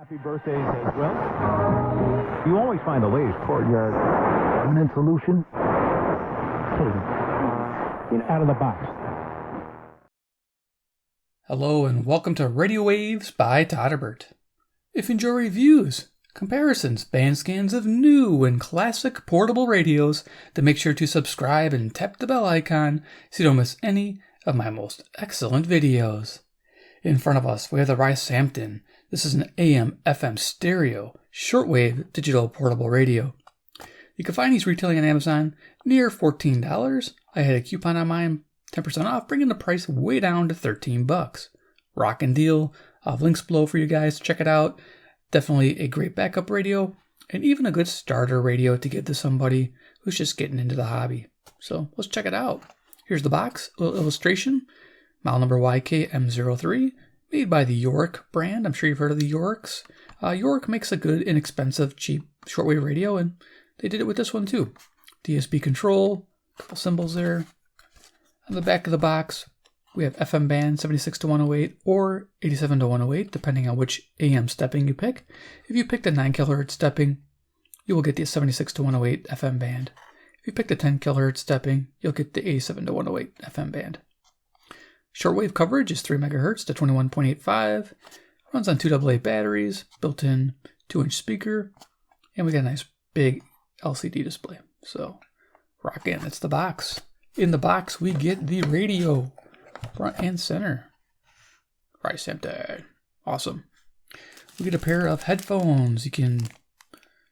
Happy birthdays as well. You always find the latest courtyard permanent solution. Out of the box. Hello and welcome to Radio Waves by Todderbert. If you enjoy reviews, comparisons, band scans of new and classic portable radios, then make sure to subscribe and tap the bell icon so you don't miss any of my most excellent videos. In front of us, we have the Rysamton. This is an AM/FM stereo, shortwave digital portable radio. You can find these retailing on Amazon near $14. I had a coupon on mine, 10% off, bringing the price way down to $13. Rockin' deal. I'll have links below for you guys to check it out. Definitely a great backup radio, and even a good starter radio to give to somebody who's just getting into the hobby. So let's check it out. Here's the box, a little illustration. Model number YK-M03, made by the York brand. I'm sure you've heard of the Yorks. York makes a good, inexpensive, cheap shortwave radio, and they did it with this one too. DSP control, a couple symbols there. On the back of the box, we have FM band 76 to 108 or 87 to 108, depending on which AM stepping you pick. If you pick the 9 kHz stepping, you will get the 76 to 108 FM band. If you pick the 10 kHz stepping, you'll get the 87 to 108 FM band. Shortwave coverage is 3 MHz to 21.85, runs on 2 AA batteries, built-in 2-inch speaker, and we got a nice big LCD display. So, rock in, that's the box. In the box, we get the radio, front and center. Rysamton, awesome. We get a pair of headphones you can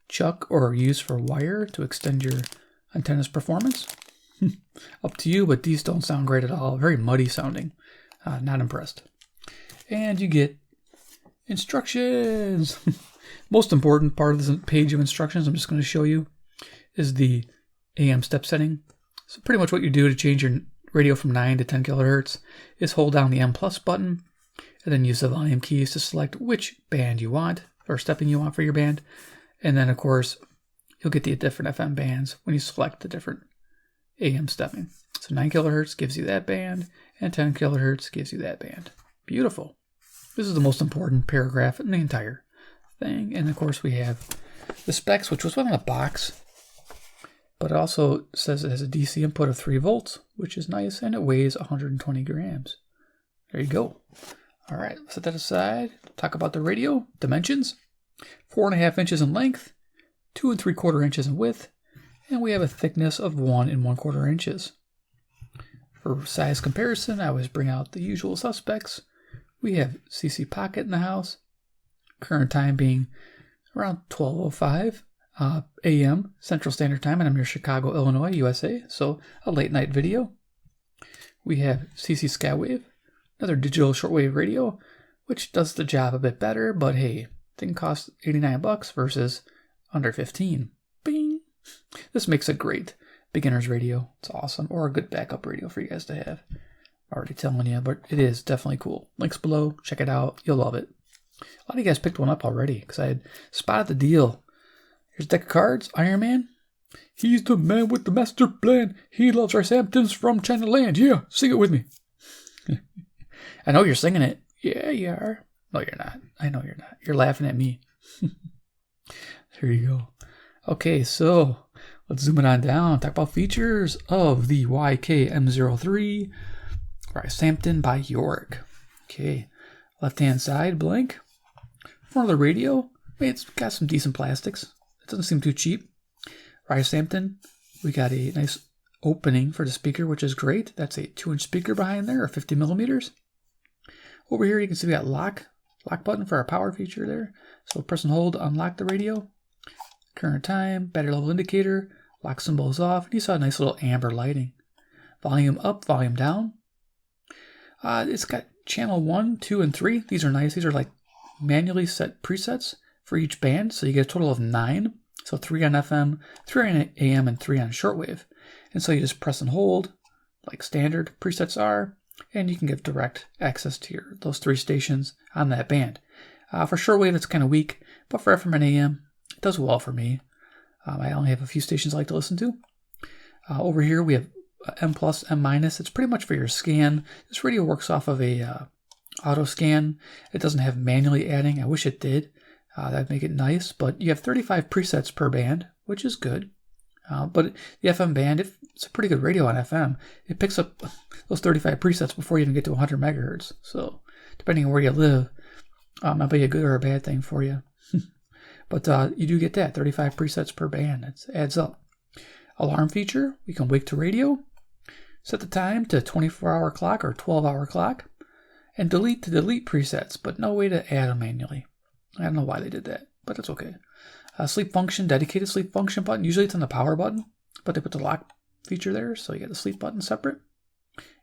chuck or use for wire to extend your antenna's performance. Up to you, but these don't sound great at all. Very muddy sounding. Not impressed. And you get instructions. Most important part of this page of instructions I'm just going to show you is the AM step setting. So pretty much what you do to change your radio from 9 to 10 kHz is hold down the M+ button and then use the volume keys to select which band you want or stepping you want for your band. And then, of course, you'll get the different FM bands when you select the different AM stepping. So 9 kHz gives you that band, and 10 kHz gives you that band. Beautiful. This is the most important paragraph in the entire thing. And of course we have the specs, which was on the box, but it also says it has a DC input of 3 volts, which is nice, and it weighs 120 grams. There you go. All right, set that aside. Talk about the radio dimensions. 4.5 inches in length, 2 3/4 inches in width, and we have a thickness of 1 1/4 inches. For size comparison, I always bring out the usual suspects. We have CC Pocket in the house. Current time being around 12:05 a.m. Central Standard Time, and I'm near Chicago, Illinois, USA, so a late night video. We have CC Skywave, another digital shortwave radio, which does the job a bit better, but hey, thing costs $89 versus under 15. Bing! This makes a great beginner's radio. It's awesome. Or a good backup radio for you guys to have. I'm already telling you, but it is definitely cool. Links below. Check it out. You'll love it. A lot of you guys picked one up already because I had spotted the deal. Here's a deck of cards. Iron Man. He's the man with the master plan. He loves Rysamtons from China Land. Yeah, sing it with me. I know you're singing it. Yeah, you are. No, you're not. I know you're not. You're laughing at me. There you go. Okay, so let's zoom it on down. Talk about features of the YK-M03 Rysamton by York. Okay, left-hand side, blank. Front of the radio, it's got some decent plastics. It doesn't seem too cheap. Rysamton, we got a nice opening for the speaker, which is great. That's a 2-inch speaker behind there, or 50 millimeters. Over here, you can see we got lock button for our power feature there. So press and hold to unlock the radio. Current time, battery level indicator, lock symbols off. You saw a nice little amber lighting. Volume up, volume down. It's got channel 1, 2, and 3. These are nice. These are like manually set presets for each band. So you get a total of 9. So 3 on FM, 3 on AM, and 3 on shortwave. And so you just press and hold, like standard presets are, and you can get direct access to those 3 stations on that band. For shortwave, it's kind of weak, but for FM and AM, it does well for me. I only have a few stations I like to listen to. Over here, we have M+, M-. It's pretty much for your scan. This radio works off of a auto scan. It doesn't have manually adding. I wish it did. That'd make it nice, but you have 35 presets per band, which is good. But the FM band, it's a pretty good radio on FM. It picks up those 35 presets before you even get to 100 megahertz. So depending on where you live, might be a good or a bad thing for you. But you do get that, 35 presets per band. It adds up. Alarm feature, we can wake to radio, set the time to 24-hour clock or 12-hour clock, and delete to delete presets, but no way to add them manually. I don't know why they did that, but it's okay. Sleep function, dedicated sleep function button. Usually it's on the power button, but they put the lock feature there, so you get the sleep button separate.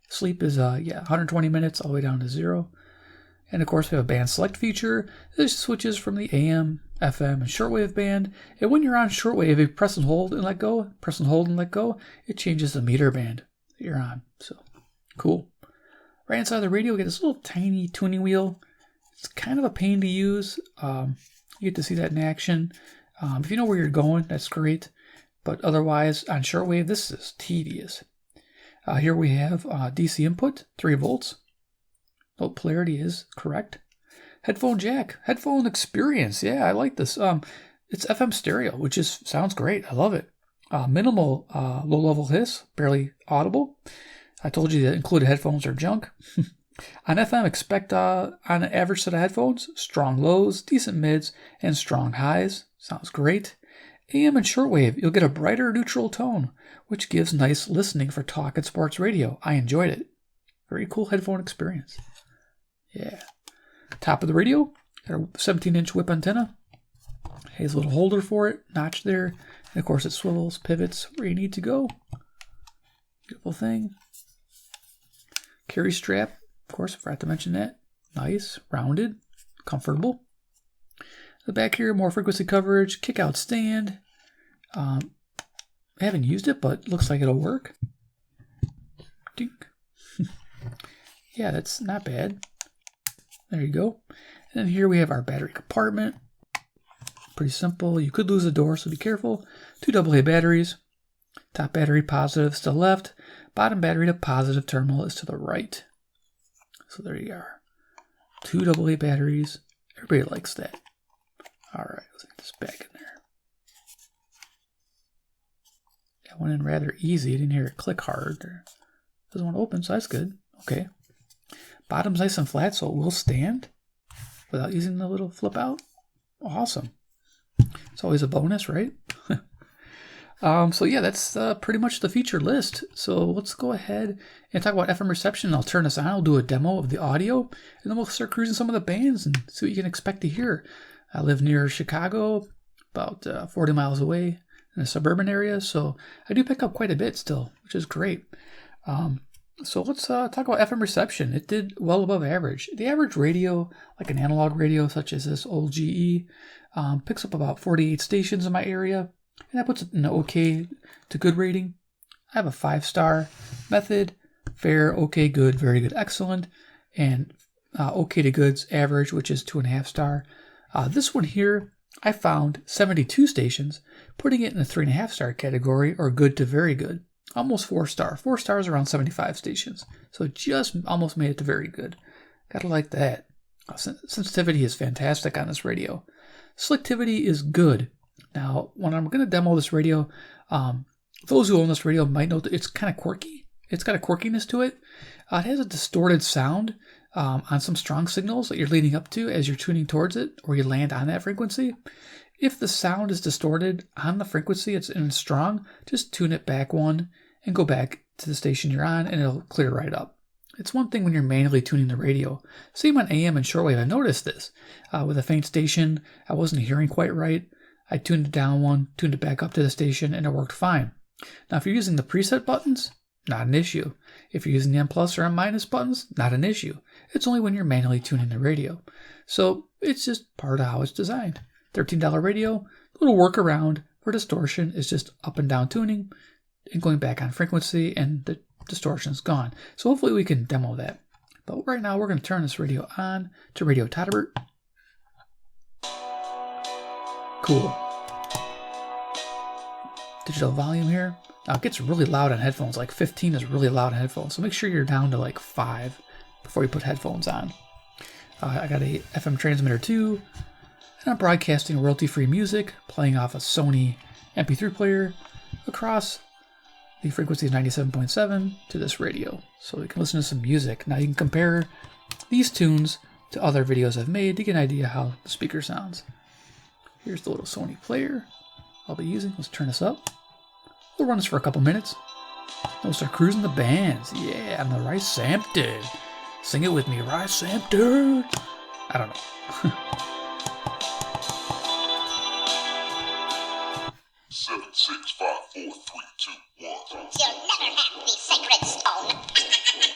Sleep is 120 minutes all the way down to 0. And of course we have a band select feature. This switches from the AM, FM, and shortwave band. And when you're on shortwave, if you press and hold and let go, it changes the meter band that you're on. So cool. Right inside of the radio, we get this little tiny tuning wheel. It's kind of a pain to use. You get to see that in action. If you know where you're going, that's great. But otherwise, on shortwave, this is tedious. Here we have DC input, 3 volts. Note polarity is correct. Headphone jack, headphone experience. Yeah, I like this. It's FM stereo, which sounds great. I love it. Minimal low-level hiss, barely audible. I told you that included headphones are junk. On FM, expect on an average set of headphones, strong lows, decent mids, and strong highs. Sounds great. AM and shortwave, you'll get a brighter neutral tone, which gives nice listening for talk and sports radio. I enjoyed it. Very cool headphone experience. Yeah. Top of the radio, got a 17-inch whip antenna. Has a little holder for it, notch there. And of course it swivels, pivots where you need to go. Beautiful thing. Carry strap, of course, I forgot to mention that. Nice, rounded, comfortable. The back here, more frequency coverage, kick out stand. I haven't used it, but looks like it'll work. Dink. Yeah, that's not bad. There you go. And then here we have our battery compartment. Pretty simple. You could lose a door, so be careful. 2 AA batteries. Top battery positives to the left. Bottom battery to positive terminal is to the right. So there you are. 2 AA batteries. Everybody likes that. All right, let's get this back in there. That went in rather easy. I didn't hear it click hard. There. Doesn't want to open, so that's good. Okay. Bottom's nice and flat, so it will stand without using the little flip out. Awesome. It's always a bonus, right? So yeah, that's pretty much the feature list. So let's go ahead and talk about FM reception. I'll turn this on. I'll do a demo of the audio, and then we'll start cruising some of the bands and see what you can expect to hear. I live near Chicago, about 40 miles away in a suburban area, so I do pick up quite a bit still, which is great. So let's talk about FM reception. It did well above average. The average radio, like an analog radio such as this old GE, picks up about 48 stations in my area, and that puts it in an okay to good rating. I have a 5-star method, fair, okay, good, very good, excellent, and okay to good's average, which is 2.5 star. This one here, I found 72 stations, putting it in the 3.5 star category, or good to very good. Almost 4 star. 4 stars around 75 stations. So just almost made it to very good. Gotta like that. Sensitivity is fantastic on this radio. Selectivity is good. Now, when I'm going to demo this radio, those who own this radio might know that it's kind of quirky. It's got a quirkiness to it. It has a distorted sound on some strong signals that you're leading up to as you're tuning towards it, or you land on that frequency. If the sound is distorted on the frequency, it's strong, just tune it back one and go back to the station you're on, and it'll clear right up. It's one thing when you're manually tuning the radio. Same on AM and shortwave. I noticed this. With a faint station, I wasn't hearing quite right. I tuned it down one, tuned it back up to the station, and it worked fine. Now, if you're using the preset buttons, not an issue. If you're using the M+ or M- buttons, not an issue. It's only when you're manually tuning the radio. So it's just part of how it's designed. $13 radio, little workaround for distortion is just up and down tuning and going back on frequency, and the distortion's gone. So hopefully we can demo that. But right now we're going to turn this radio on to Radio Todderbert. Cool. Digital volume here. Now it gets really loud on headphones. Like 15 is really loud on headphones. So make sure you're down to like 5 before you put headphones on. I got a FM transmitter 2, And I'm broadcasting royalty-free music, playing off a Sony MP3 player across the frequency of 97.7 to this radio. So you can listen to some music. Now you can compare these tunes to other videos I've made to get an idea how the speaker sounds. Here's the little Sony player I'll be using. Let's turn this up. We'll run this for a couple minutes. We'll start cruising the bands. Yeah, I'm the Rysamton. Sing it with me, Rysamton. I don't know. 7, 6, 5, 4, 3, 2, 1. You'll never have the sacred stone.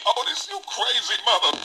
Oh, this you crazy mother.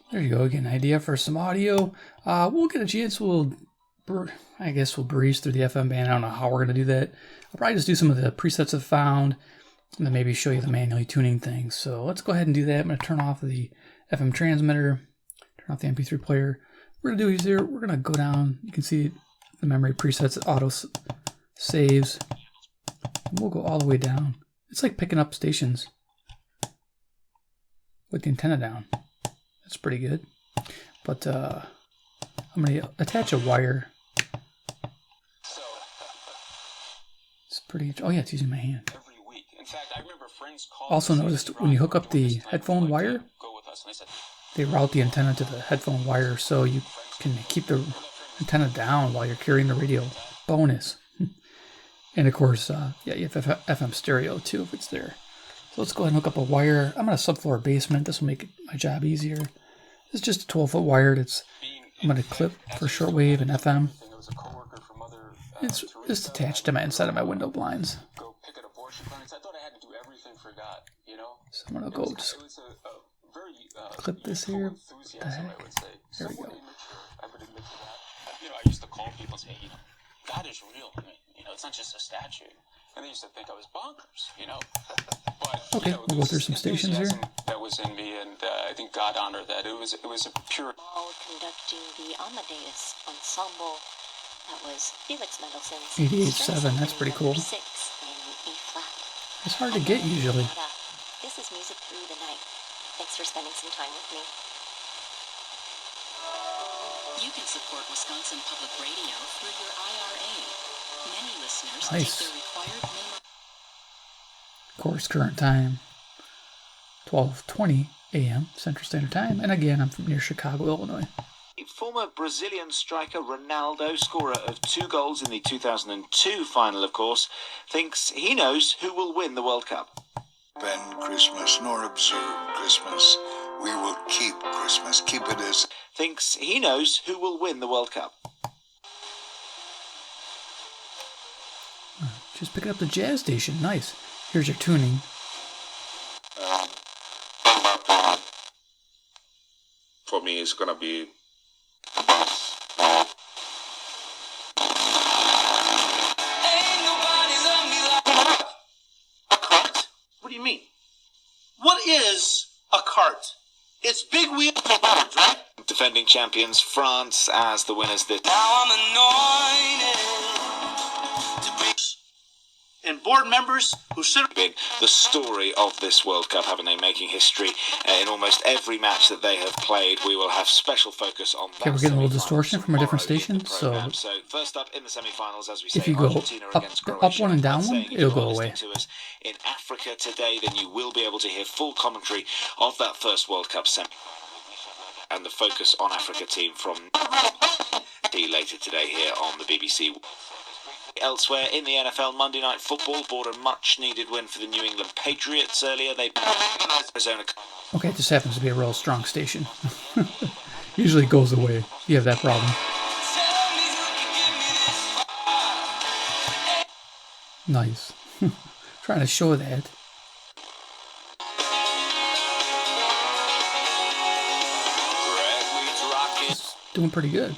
There you go, get an idea for some audio. We'll get a chance, I guess we'll breeze through the FM band. I don't know how we're going to do that. I'll probably just do some of the presets I've found, and then maybe show you the manually tuning things. So let's go ahead and do that. I'm going to turn off the FM transmitter, turn off the MP3 player. What we're going to do is here, we're going to go down. You can see the memory presets, it auto saves. And we'll go all the way down. It's like picking up stations with the antenna down. That's pretty good. But I'm going to attach a wire. It's pretty, oh yeah, it's using my hand. In fact, I remember friends Also noticed when you hook up the headphone wire, they route the antenna to the headphone wire so you can keep the antenna down while you're carrying the radio. Bonus. And of course, yeah, you have FM stereo too if it's there. So let's go ahead and hook up a wire. I'm in a subfloor basement. This will make my job easier. It's just a 12-foot wire. I'm going to clip for shortwave and FM. It's just attached to my inside of my window blinds. So I'm going to go just clip this here. What the heck? There we go. I used to call people and say, God is real. I mean, it's not just a statue. And they used to think I was bonkers, But, okay, we'll go through some stations here. That was in me, and I think God honored that. It was a pure... Conducting the Amadeus Ensemble. That was Felix Mendelssohn's 88.7, that's pretty cool. 6 in E flat. It's hard to get usually. This is music through the night. Thanks for spending some time with me. You can support Wisconsin Public Radio through your IRA. Many listeners Nice. take their required minimum. Of course, current time 12:20 a.m. Central Standard Time, and again, I'm from near Chicago, Illinois. Former Brazilian striker Ronaldo, scorer of 2 goals in the 2002 final, of course, thinks he knows who will win the World Cup. Spend Christmas nor observe Christmas. We will keep Christmas. Keep it as... Thinks he knows who will win the World Cup. Just picking up the jazz station. Nice. Here's your tuning. For me, it's gonna be... What do you mean? What is a cart? It's big wheels and birds, right? Defending champions France as the winners this... Now I'm anointed to be... And board members who sit... Been the story of this World Cup, haven't they? Making history in almost every match that they have played. We will have special focus on that. Okay, we're getting a little distortion from a different station, so first up in the semi-finals, as we say, if you go Argentina up against Croatia. one and down one, If it'll you go are away. listening to us in Africa today, then you will be able to hear full commentary of that first World Cup semi and the Focus on Africa team from later today here on the BBC. Elsewhere in the NFL, Monday Night Football brought a much-needed win for the New England Patriots earlier. They Arizona. Okay, it just happens to be a real strong station. Usually it goes away. You have that problem. Nice. Trying to show that. It's doing pretty good.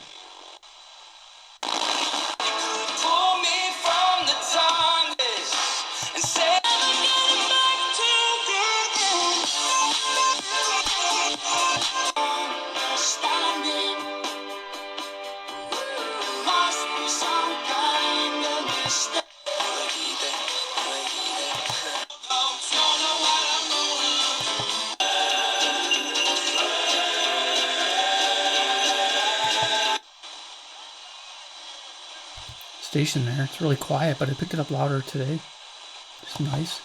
Station there. It's really quiet, but I picked it up louder today. It's nice.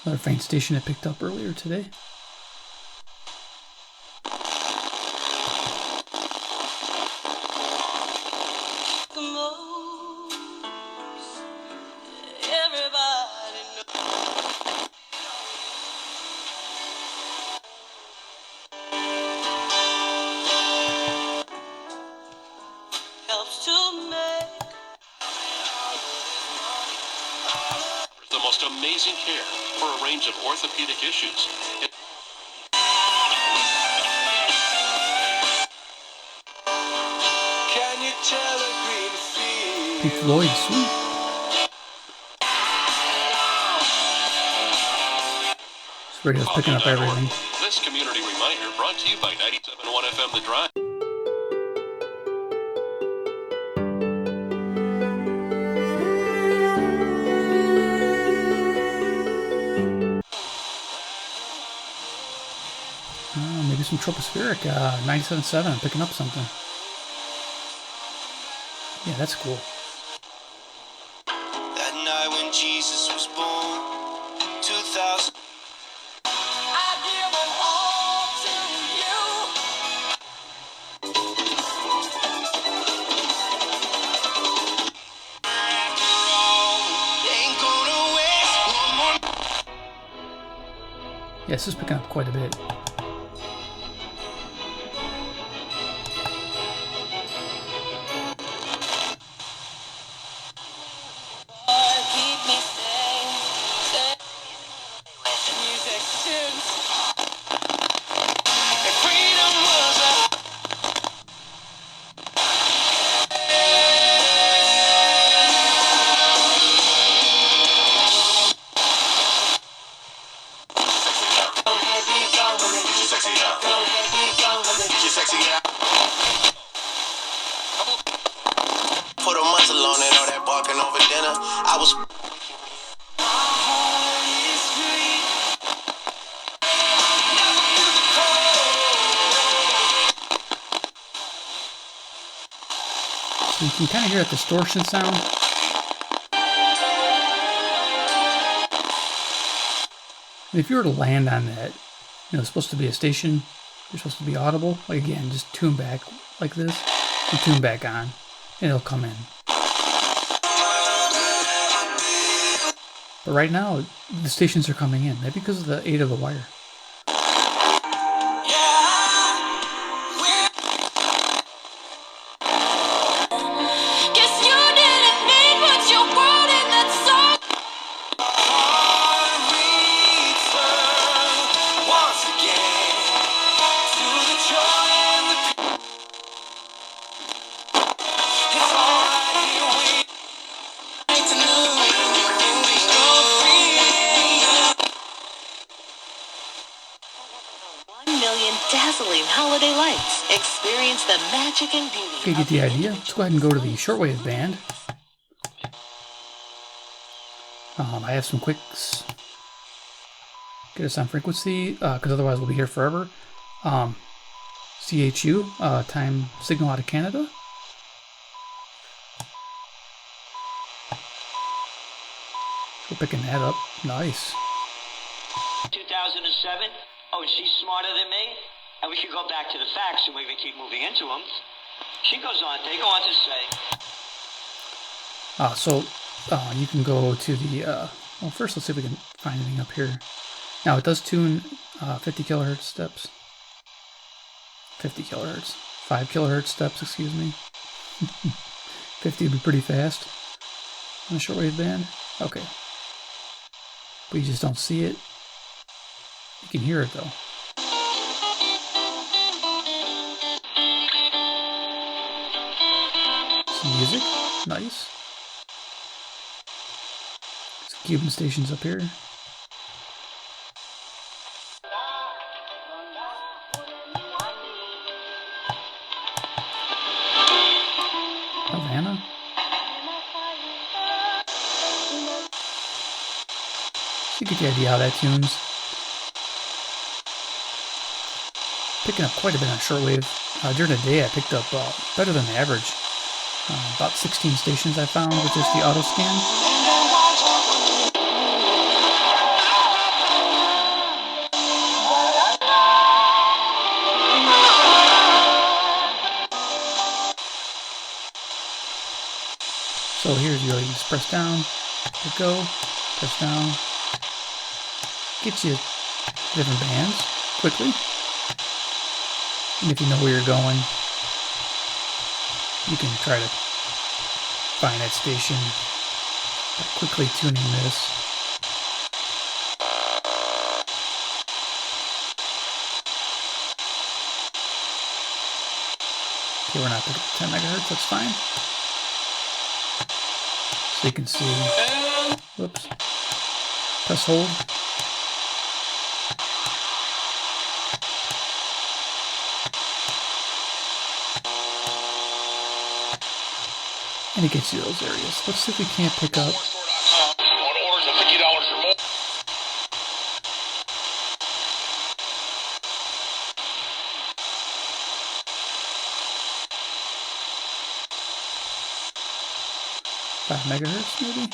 Another faint station I picked up earlier today. The most amazing care for a range of orthopedic issues. Can you tell a green field? Pink Floyd, sweet. This radio's picking up everything. This community reminder brought to you by 97.1 FM The Drive. maybe some tropospheric 97.7. I'm picking up something. Yeah, that's cool. That night when Jesus was born, 2000. I give them all to you. After all, ain't gonna waste one more. Yeah, this is picking up quite a bit. Put a muzzle on it, all that barking over dinner. I was. So you can kind of hear that distortion sound. And if you were to land on that, it's supposed to be a station, you're supposed to be audible. Like again, just tune back like this, and tune back on, and it'll come in. But right now, the stations are coming in, maybe because of the 8 of the wire. Dazzling holiday lights. Experience the magic and beauty. Okay, get the idea. Let's go ahead and go to the shortwave band. I have some quicks. Get us on frequency, because otherwise we'll be here forever. CHU, time signal out of Canada. We're picking that up. Nice. 2007. Oh, she's smarter than me? And we could go back to the facts and we can keep moving into them. She goes on, they go on to say. So you can go to the, well, first let's see if we can find anything up here. Now it does tune 50 kilohertz steps. 50 kilohertz. 5 kilohertz steps, excuse me. 50 would be pretty fast on the shortwave band. Okay. But you just don't see it. You can hear it though. Some music, nice. Some Cuban stations up here. Havana. So you get the idea how that tunes. Picking up quite a bit on shortwave. During the day I picked up better than average. About 16 stations I found with just the auto scan. So here's your, you just press down, let go, press down. Get you different bands quickly. And if you know where you're going, you can try to find that station by quickly tuning this. Okay, we're not picking up 10 megahertz, that's fine. So you can see, whoops, press hold. And it gets you those areas. Let's see if we can't pick up. Orders of $50 or more. megahertz maybe.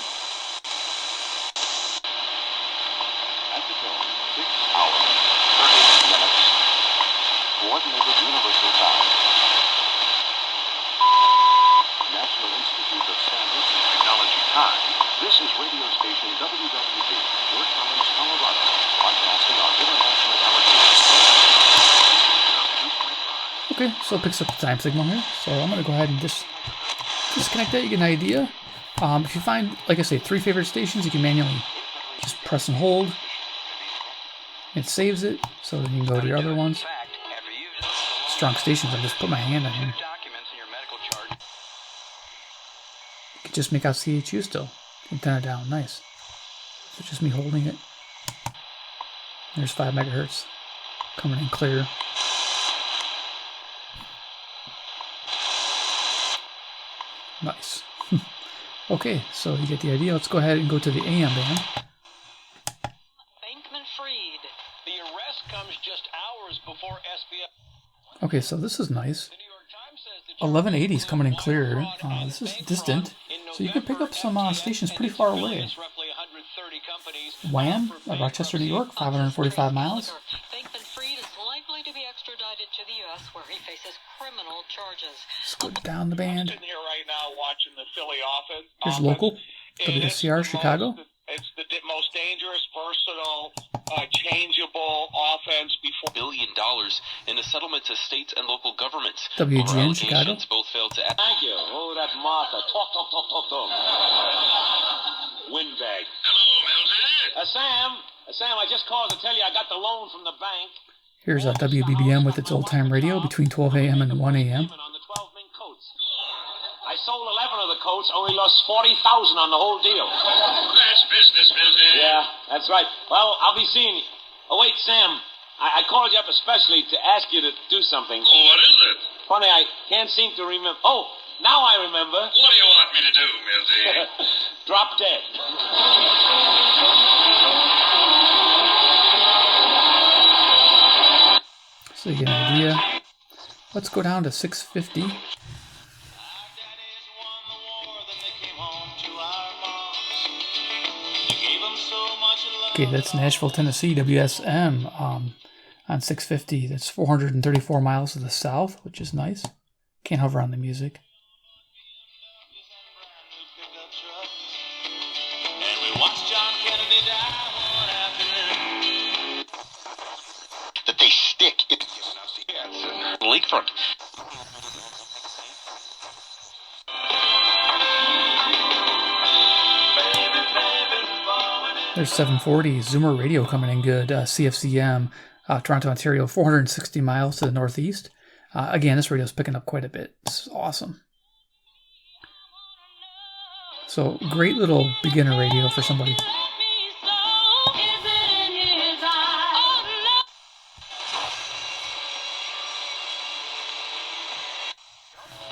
At the tone, 6 hours, 38 minutes. Coordinated Universal Time. National Institute of Standards and Technology Time. This is radio station WWD, Fort Collins, Colorado, broadcasting on international allocated. Okay, so it picks up the time signal here. So I'm going to go ahead and just disconnect that. You get an idea. If you find, like I say, 3 favorite stations, you can manually just press and hold. It saves it, so then you can go to your other ones. Strong stations, I'll just put my hand on here. You can just make out CHU still. You can turn it down, nice. So just me holding it. There's 5 megahertz coming in clear. Nice. Okay, so you get the idea. Let's go ahead and go to the AM band. Bankman-Fried. The arrest comes just hours before SBF. Okay, so this is nice. 1180 is coming in clear. This is distant, so you can pick up some stations pretty far away. Wham, Rochester, New York, 545 miles. Bankman-Fried is likely to be extradited to the U.S. where he faces criminal charges. Let's go down the band. I'm sitting here right now watching the Philly offense. Here's local, WSCR Chicago. It's the most dangerous, versatile, changeable offense before $1 billion in the settlements of states and local governments. WGN Chicago. Both failed to act. Thank you. Oh, that Martha. Talk. Windbag. Hello, Sam, I just called to tell you I got the loan from the bank. Here's a WBBM with its old-time radio between 12 a.m. and 1 a.m. I sold 11 of the coats, only lost $40,000 on the whole deal. That's business. Yeah, that's right. Well, I'll be seeing you. Oh, wait, Sam. I called you up especially to ask you to do something. Oh, what is it? Funny, I can't seem to remember. Oh, now I remember. What do you want me to do, Milty? Drop dead. So you get an idea. Let's go down to 650. Okay, that's Nashville, Tennessee, WSM on 650. That's 434 miles to the south, which is nice. Can't hover on the music. That they stick it. Lakefront. There's 740 Zoomer radio coming in good. CFCM, Toronto, Ontario, 460 miles to the northeast. Again, this radio's picking up quite a bit. It's awesome. So, great little beginner radio for somebody.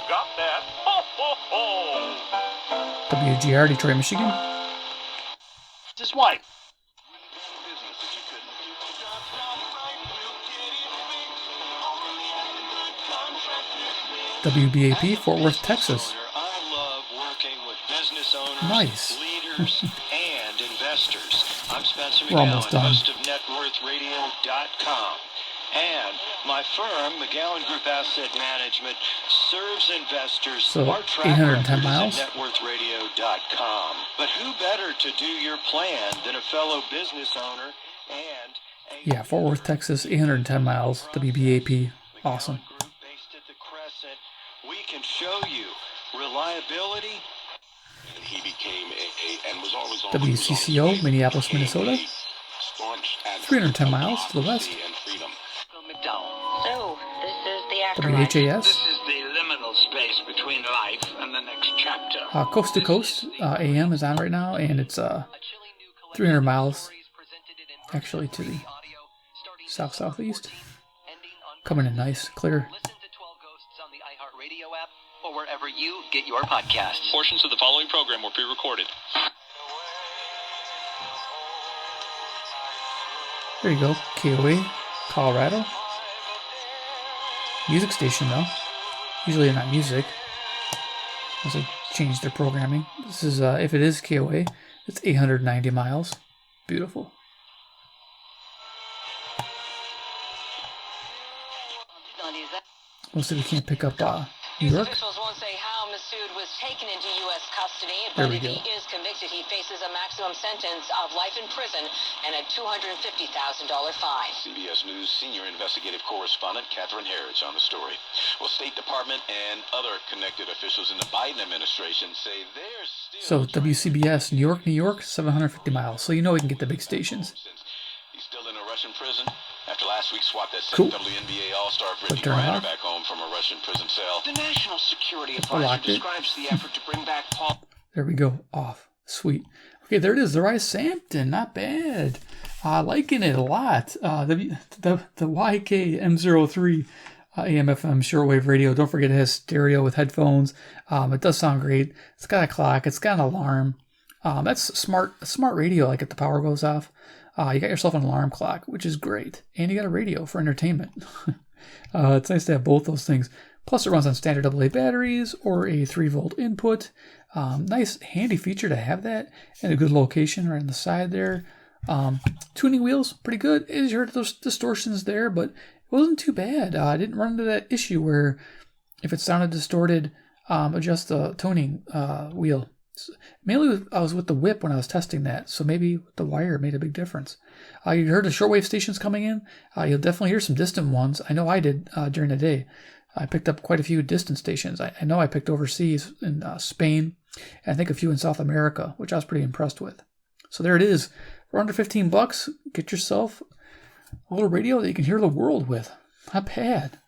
Got that? Ho, ho, ho. WGR, Detroit, Michigan. His wife. WBAP, Fort Worth, Texas. I love working with business owners, Nice. leaders, and investors. I'm Spencer We're almost McGowan, done. host of NetWorthRadio.com. And my firm, McGowan Group Asset Management, serves investors. So, Our track 810 record miles. is at NetWorthRadio.com. But who better to do your plan than a fellow business owner and Yeah, Fort Worth, Texas, 810 miles. WBAP, awesome. based at the Crescent? We can show you reliability. And he became and was always on WCCO, Minneapolis, Minnesota. staunch 310 miles to the west. and freedom. So, this is the afterlife. WHAS, This is the liminal space between life and the next chapter. Coast to Coast, AM is on right now, and it's 300 miles actually to the south-southeast. Coming in nice, clear. Radio app or wherever you get your podcasts. Portions of the following program were pre-recorded. There you go, KOA, Colorado. Music station though. Usually not music. There's a change their programming. This is, if it is KOA, it's 890 miles. Beautiful. We'll see if we can't pick up New York. Officials won't say how Masood was taken into U.S. custody, There but we if he go. is convicted, he faces a maximum sentence of life in prison and a $250,000 fine. CBS News senior investigative correspondent Catherine Harris on the story. Well, State Department and other connected officials in the Biden administration say they're still... So WCBS, New York, 750 miles. So you know we can get the big stations. He's still in a Russian prison after last week's swap that Cool. sent WNBA All-Star Brittany turn it Griner off. back home from a Russian prison cell. The National Security I Advisor locked it. describes the effort to bring back Paul. There we go. Off. Sweet. Okay, there it is. The Rysamton. Not bad. Liking it a lot. The YK-M03 AM/FM shortwave radio. Don't forget it has stereo with headphones. It does sound great. It's got a clock. It's got an alarm. That's smart radio. Like if the power goes off, you got yourself an alarm clock, which is great. And you got a radio for entertainment. It's nice to have both those things. Plus it runs on standard AA batteries or a 3-volt input. Nice handy feature to have that in a good location right on the side there. Tuning wheels, pretty good. As you heard those distortions there, but it wasn't too bad. I didn't run into that issue where if it sounded distorted, adjust the tuning wheel. Mainly I was with the whip when I was testing that, so maybe the wire made a big difference. You heard the shortwave stations coming in. You'll definitely hear some distant ones. I know I did during the day. I picked up quite a few distant stations. I know I picked overseas in Spain, and I think a few in South America, which I was pretty impressed with. So there it is. For under $15, get yourself a little radio that you can hear the world with. Not bad.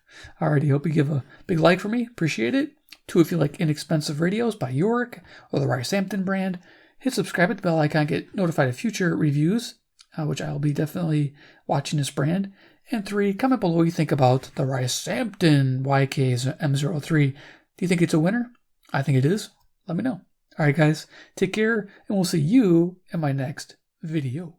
Alrighty, hope you give a big like for me. Appreciate it. 2, if you like inexpensive radios by York or the Rysamton brand. Hit subscribe, hit the bell icon, get notified of future reviews, which I'll be definitely watching this brand. And 3, comment below what you think about the Rysamton YK-M03. Do you think it's a winner? I think it is. Let me know. Alright guys, take care, and we'll see you in my next video.